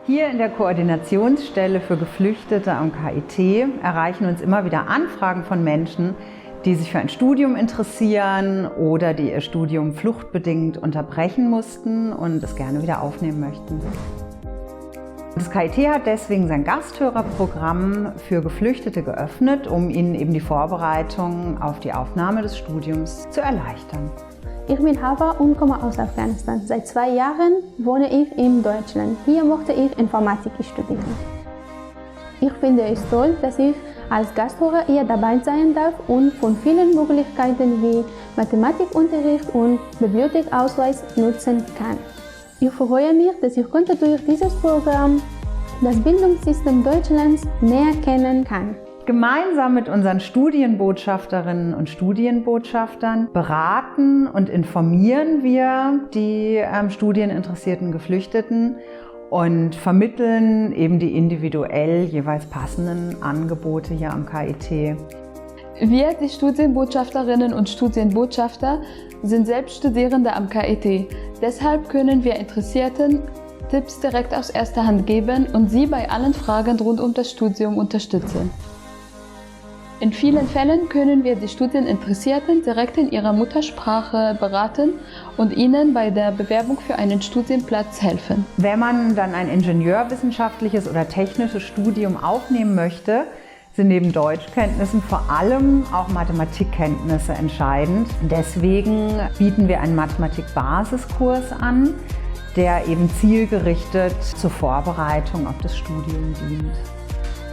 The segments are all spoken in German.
Hier in der Koordinationsstelle für Geflüchtete am KIT erreichen uns immer wieder Anfragen von Menschen, die sich für ein Studium interessieren oder die ihr Studium fluchtbedingt unterbrechen mussten und es gerne wieder aufnehmen möchten. Das KIT hat deswegen sein Gasthörerprogramm für Geflüchtete geöffnet, um ihnen eben die Vorbereitung auf die Aufnahme des Studiums zu erleichtern. Ich bin Hava und komme aus Afghanistan. Seit 2 Jahren wohne ich in Deutschland. Hier möchte ich Informatik studieren. Ich finde es toll, dass ich als Gasthörer hier dabei sein darf und von vielen Möglichkeiten wie Mathematikunterricht und Bibliothekausweis nutzen kann. Ich freue mich, dass ich durch dieses Programm das Bildungssystem Deutschlands näher kennen kann. Gemeinsam mit unseren Studienbotschafterinnen und Studienbotschaftern beraten und informieren wir die studieninteressierten Geflüchteten und vermitteln eben die individuell jeweils passenden Angebote hier am KIT. Wir, die Studienbotschafterinnen und Studienbotschafter, sind selbst Studierende am KIT. Deshalb können wir Interessierten Tipps direkt aus erster Hand geben und sie bei allen Fragen rund um das Studium unterstützen. In vielen Fällen können wir die Studieninteressierten direkt in ihrer Muttersprache beraten und ihnen bei der Bewerbung für einen Studienplatz helfen. Wenn man dann ein ingenieurwissenschaftliches oder technisches Studium aufnehmen möchte, sind neben Deutschkenntnissen vor allem auch Mathematikkenntnisse entscheidend. Deswegen bieten wir einen Mathematik-Basiskurs an, der eben zielgerichtet zur Vorbereitung auf das Studium dient.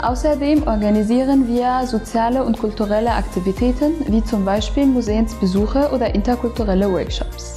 Außerdem organisieren wir soziale und kulturelle Aktivitäten, wie zum Beispiel Museumsbesuche oder interkulturelle Workshops.